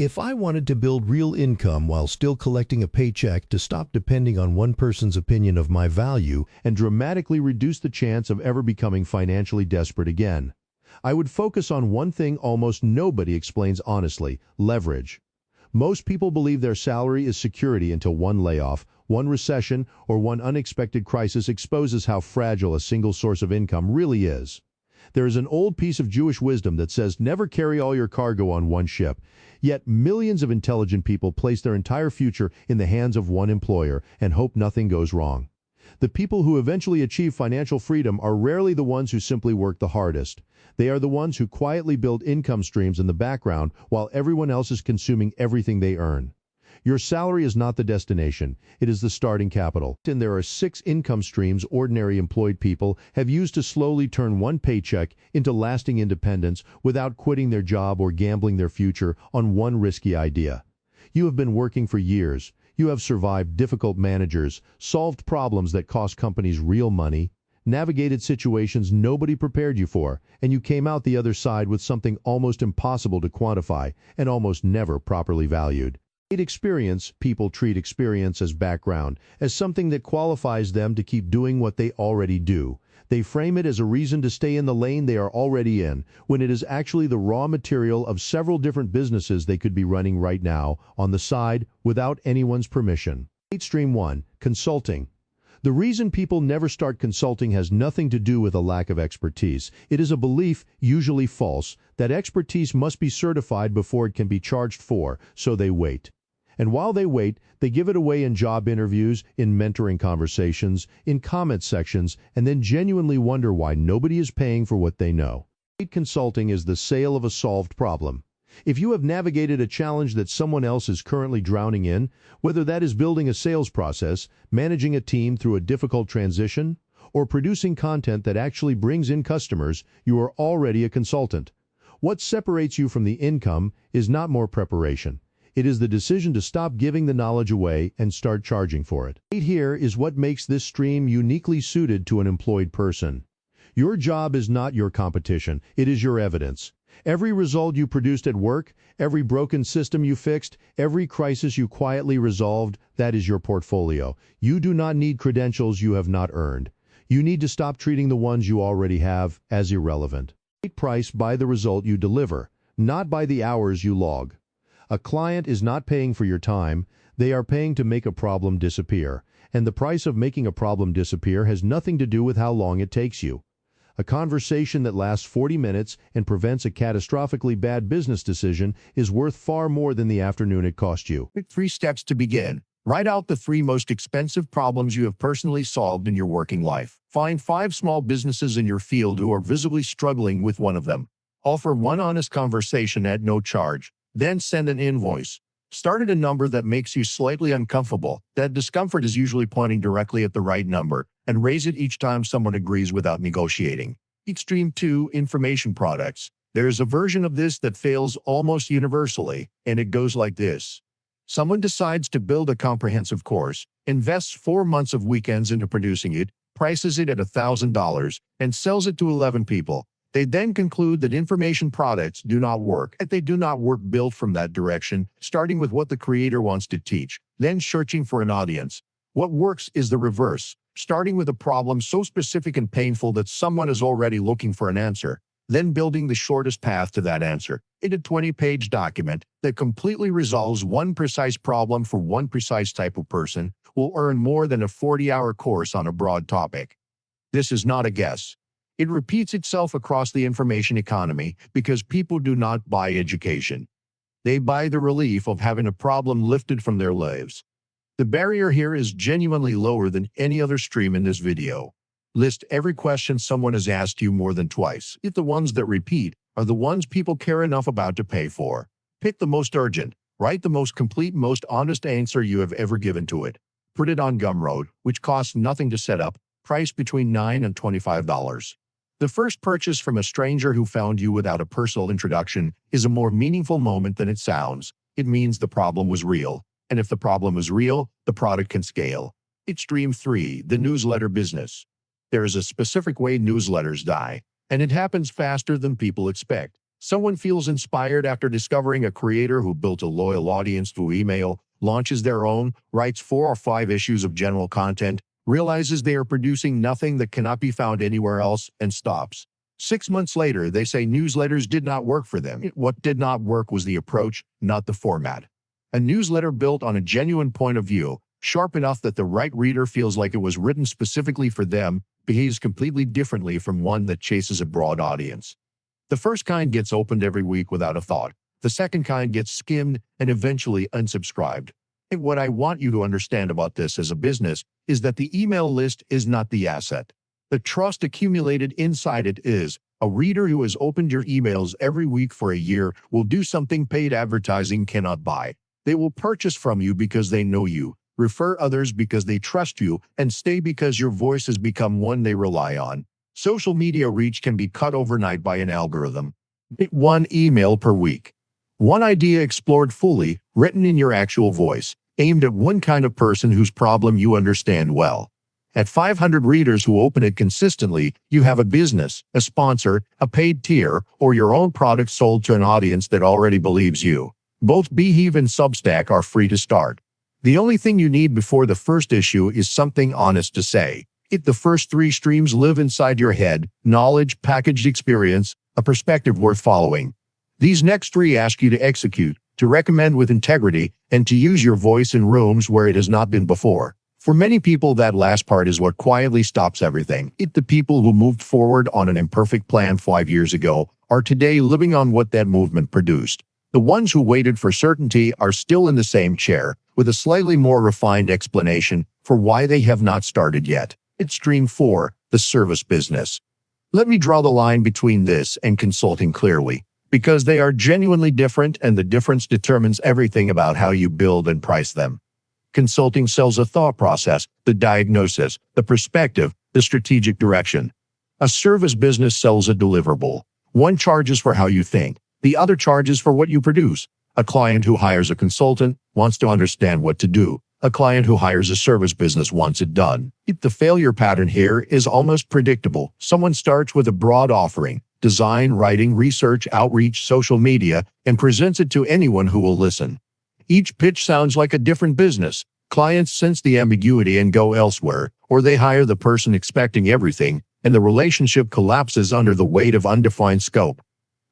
If I wanted to build real income while still collecting a paycheck to stop depending on one person's opinion of my value and dramatically reduce the chance of ever becoming financially desperate again, I would focus on one thing almost nobody explains honestly: leverage. Most people believe their salary is security until one layoff, one recession, or one unexpected crisis exposes how fragile a single source of income really is. There is an old piece of Jewish wisdom that says never carry all your cargo on one ship. Yet millions of intelligent people place their entire future in the hands of one employer and hope nothing goes wrong. The people who eventually achieve financial freedom are rarely the ones who simply work the hardest. They are the ones who quietly build income streams in the background while everyone else is consuming everything they earn. Your salary is not the destination, it is the starting capital. And there are 6 income streams ordinary employed people have used to slowly turn one paycheck into lasting independence without quitting their job or gambling their future on one risky idea. You have been working for years. You have survived difficult managers, solved problems that cost companies real money, navigated situations nobody prepared you for, and you came out the other side with something almost impossible to quantify and almost never properly valued. Experience. People treat experience as background, as something that qualifies them to keep doing what they already do. They frame it as a reason to stay in the lane they are already in, when it is actually the raw material of several different businesses they could be running right now, on the side, without anyone's permission. Stream 1. Consulting. The reason people never start consulting has nothing to do with a lack of expertise. It is a belief, usually false, that expertise must be certified before it can be charged for, so they wait. And while they wait, they give it away in job interviews, in mentoring conversations, in comment sections, and then genuinely wonder why nobody is paying for what they know. Consulting is the sale of a solved problem. If you have navigated a challenge that someone else is currently drowning in, whether that is building a sales process, managing a team through a difficult transition, or producing content that actually brings in customers, you are already a consultant. What separates you from the income is not more preparation. It is the decision to stop giving the knowledge away and start charging for it. Right here is what makes this stream uniquely suited to an employed person. Your job is not your competition, it is your evidence. Every result you produced at work, every broken system you fixed, every crisis you quietly resolved, that is your portfolio. You do not need credentials you have not earned. You need to stop treating the ones you already have as irrelevant. Price by the result you deliver, not by the hours you log. A client is not paying for your time, they are paying to make a problem disappear, and the price of making a problem disappear has nothing to do with how long it takes you. A conversation that lasts 40 minutes and prevents a catastrophically bad business decision is worth far more than the afternoon it cost you. 3 steps to begin. Write out the 3 most expensive problems you have personally solved in your working life. Find 5 small businesses in your field who are visibly struggling with one of them. Offer one honest conversation at no charge. Then send an invoice. Start at a number that makes you slightly uncomfortable. That discomfort is usually pointing directly at the right number, and raise it each time someone agrees without negotiating. Extreme 2. Information products. There is a version of this that fails almost universally, and it goes like this. Someone decides to build a comprehensive course, invests 4 months of weekends into producing it, prices it at $1,000, and sells it to 11 people. They then conclude that information products do not work, and they do not work built from that direction, starting with what the creator wants to teach, then searching for an audience. What works is the reverse, starting with a problem so specific and painful that someone is already looking for an answer, then building the shortest path to that answer in a 20-page document that completely resolves one precise problem for one precise type of person will earn more than a 40-hour course on a broad topic. This is not a guess. It repeats itself across the information economy because people do not buy education. They buy the relief of having a problem lifted from their lives. The barrier here is genuinely lower than any other stream in this video. List every question someone has asked you more than twice. If the ones that repeat are the ones people care enough about to pay for. Pick the most urgent. Write the most complete, most honest answer you have ever given to it. Put it on Gumroad, which costs nothing to set up, priced between $9 and $25. The first purchase from a stranger who found you without a personal introduction is a more meaningful moment than it sounds. It means the problem was real. And if the problem is real, the product can scale. Extreme 3. The newsletter business. There is a specific way newsletters die, and it happens faster than people expect. Someone feels inspired after discovering a creator who built a loyal audience through email, launches their own, writes 4 or 5 issues of general content, realizes they are producing nothing that cannot be found anywhere else, and stops. 6 months later, they say newsletters did not work for them. What did not work was the approach, not the format. A newsletter built on a genuine point of view, sharp enough that the right reader feels like it was written specifically for them, behaves completely differently from one that chases a broad audience. The first kind gets opened every week without a thought. The second kind gets skimmed and eventually unsubscribed. And what I want you to understand about this as a business is that the email list is not the asset. The trust accumulated inside it is. A reader who has opened your emails every week for a year will do something paid advertising cannot buy. They will purchase from you because they know you, refer others because they trust you, and stay because your voice has become one they rely on. Social media reach can be cut overnight by an algorithm. One email per week. One idea explored fully, written in your actual voice, aimed at one kind of person whose problem you understand well. At 500 readers who open it consistently, you have a business, a sponsor, a paid tier, or your own product sold to an audience that already believes you. Both Beehive and Substack are free to start. The only thing you need before the first issue is something honest to say. The first 3 streams live inside your head: knowledge, packaged experience, a perspective worth following. These next 3 ask you to execute, to recommend with integrity, and to use your voice in rooms where it has not been before. For many people, that last part is what quietly stops everything. The people who moved forward on an imperfect plan 5 years ago are today living on what that movement produced. The ones who waited for certainty are still in the same chair, with a slightly more refined explanation for why they have not started yet. It's Stream 4, the service business. Let me draw the line between this and consulting clearly, because they are genuinely different, and the difference determines everything about how you build and price them. Consulting sells a thought process, the diagnosis, the perspective, the strategic direction. A service business sells a deliverable. One charges for how you think, the other charges for what you produce. A client who hires a consultant wants to understand what to do. A client who hires a service business wants it done. The failure pattern here is almost predictable. Someone starts with a broad offering: design, writing, research, outreach, social media, and presents it to anyone who will listen. Each pitch sounds like a different business. Clients sense the ambiguity and go elsewhere, or they hire the person expecting everything, and the relationship collapses under the weight of undefined scope.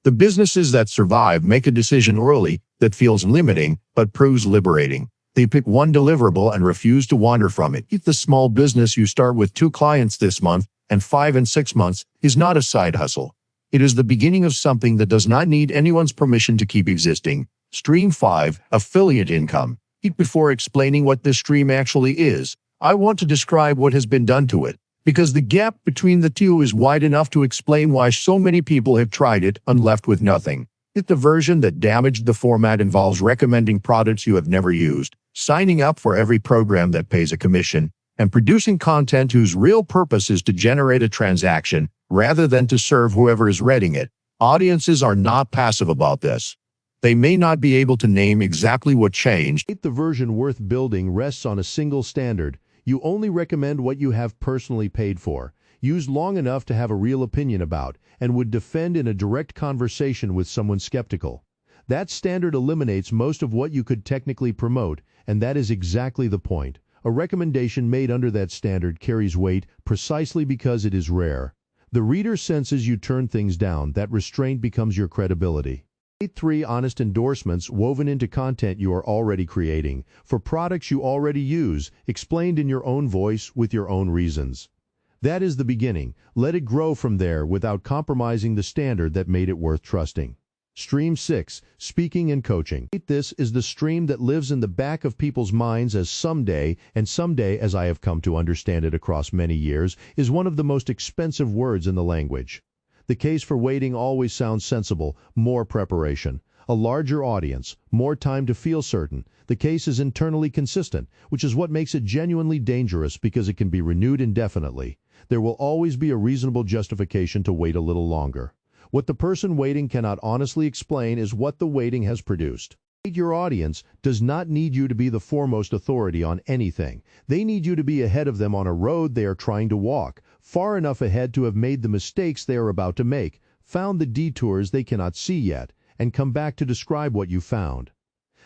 The businesses that survive make a decision early that feels limiting but proves liberating. They pick one deliverable and refuse to wander from it. The small business you start with 2 clients this month and 5 and 6 months is not a side hustle. It is the beginning of something that does not need anyone's permission to keep existing. Stream 5, affiliate income. Before explaining what this stream actually is, I want to describe what has been done to it, because the gap between the two is wide enough to explain why so many people have tried it and left with nothing. The version that damaged the format involves recommending products you have never used, signing up for every program that pays a commission, and producing content whose real purpose is to generate a transaction rather than to serve whoever is reading it. Audiences are not passive about this. They may not be able to name exactly what changed. The version worth building rests on a single standard. You only recommend what you have personally paid for, used long enough to have a real opinion about, and would defend in a direct conversation with someone skeptical. That standard eliminates most of what you could technically promote, and that is exactly the point. A recommendation made under that standard carries weight precisely because it is rare. The reader senses you turn things down. That restraint becomes your credibility. 3 honest endorsements woven into content you are already creating, for products you already use, explained in your own voice with your own reasons. That is the beginning. Let it grow from there without compromising the standard that made it worth trusting. Stream 6, speaking and coaching. This is the stream that lives in the back of people's minds as someday, and someday, as I have come to understand it across many years, is one of the most expensive words in the language. The case for waiting always sounds sensible: more preparation, a larger audience, more time to feel certain. The case is internally consistent, which is what makes it genuinely dangerous, because it can be renewed indefinitely. There will always be a reasonable justification to wait a little longer. What the person waiting cannot honestly explain is what the waiting has produced. Your audience does not need you to be the foremost authority on anything. They need you to be ahead of them on a road they are trying to walk, far enough ahead to have made the mistakes they are about to make, found the detours they cannot see yet, and come back to describe what you found.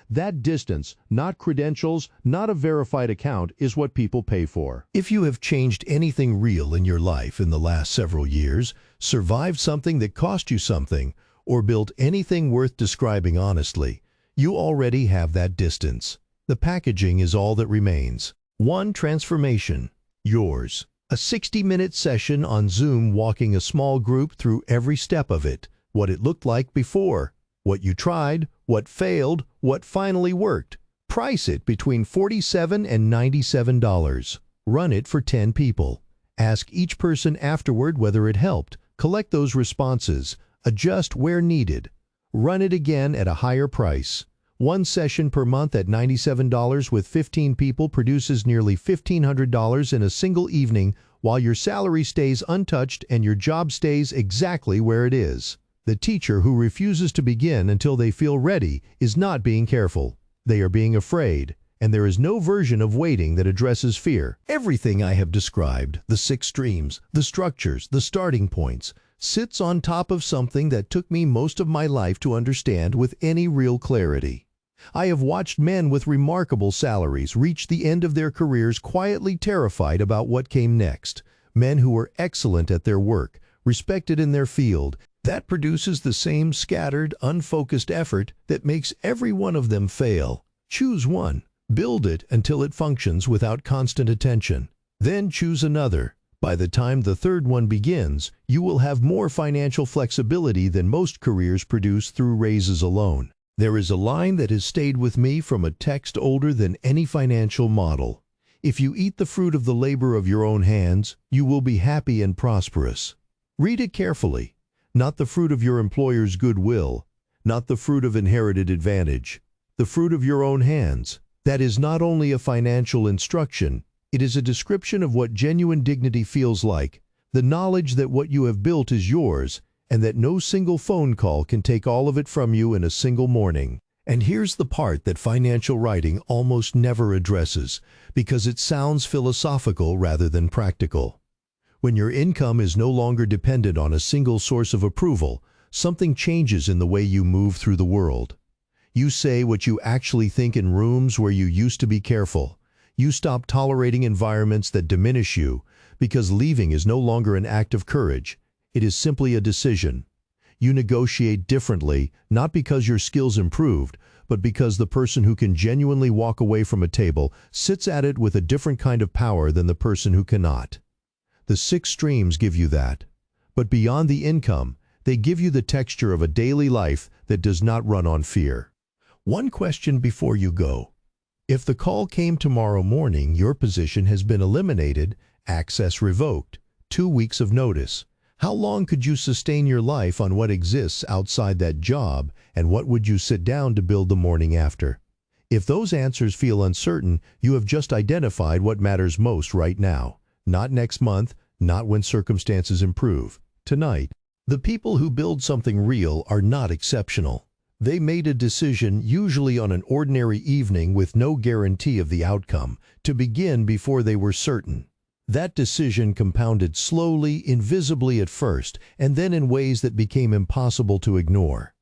That distance, not credentials, not a verified account, is what people pay for. If you have changed anything real in your life in the last several years, survived something that cost you something, or built anything worth describing honestly, you already have that distance. The packaging is all that remains. One transformation. Yours. A 60-minute session on Zoom walking a small group through every step of it. What it looked like before. What you tried, what failed, what finally worked. Price it between $47 and $97. Run it for 10 people. Ask each person afterward whether it helped. Collect those responses. Adjust where needed. Run it again at a higher price. One session per month at $97 with 15 people produces nearly $1,500 in a single evening while your salary stays untouched and your job stays exactly where it is. The teacher who refuses to begin until they feel ready is not being careful. They are being afraid, and there is no version of waiting that addresses fear. Everything I have described, the 6 streams, the structures, the starting points, sits on top of something that took me most of my life to understand with any real clarity. I have watched men with remarkable salaries reach the end of their careers quietly terrified about what came next. Men who were excellent at their work, respected in their field. That produces the same scattered, unfocused effort that makes every one of them fail. Choose one. Build it until it functions without constant attention. Then choose another. By the time the third one begins, you will have more financial flexibility than most careers produce through raises alone. There is a line that has stayed with me from a text older than any financial model. If you eat the fruit of the labor of your own hands, you will be happy and prosperous. Read it carefully. Not the fruit of your employer's goodwill, not the fruit of inherited advantage, the fruit of your own hands. That is not only a financial instruction, it is a description of what genuine dignity feels like, the knowledge that what you have built is yours, and that no single phone call can take all of it from you in a single morning. And here's the part that financial writing almost never addresses, because it sounds philosophical rather than practical. When your income is no longer dependent on a single source of approval, something changes in the way you move through the world. You say what you actually think in rooms where you used to be careful. You stop tolerating environments that diminish you, because leaving is no longer an act of courage. It is simply a decision. You negotiate differently, not because your skills improved, but because the person who can genuinely walk away from a table sits at it with a different kind of power than the person who cannot. The 6 streams give you that. But beyond the income, they give you the texture of a daily life that does not run on fear. One question before you go. If the call came tomorrow morning, your position has been eliminated, access revoked, 2 weeks of notice. How long could you sustain your life on what exists outside that job, and what would you sit down to build the morning after? If those answers feel uncertain, you have just identified what matters most right now. Not next month, not when circumstances improve. Tonight. The people who build something real are not exceptional. They made a decision, usually on an ordinary evening with no guarantee of the outcome, to begin before they were certain. That decision compounded slowly, invisibly at first, and then in ways that became impossible to ignore.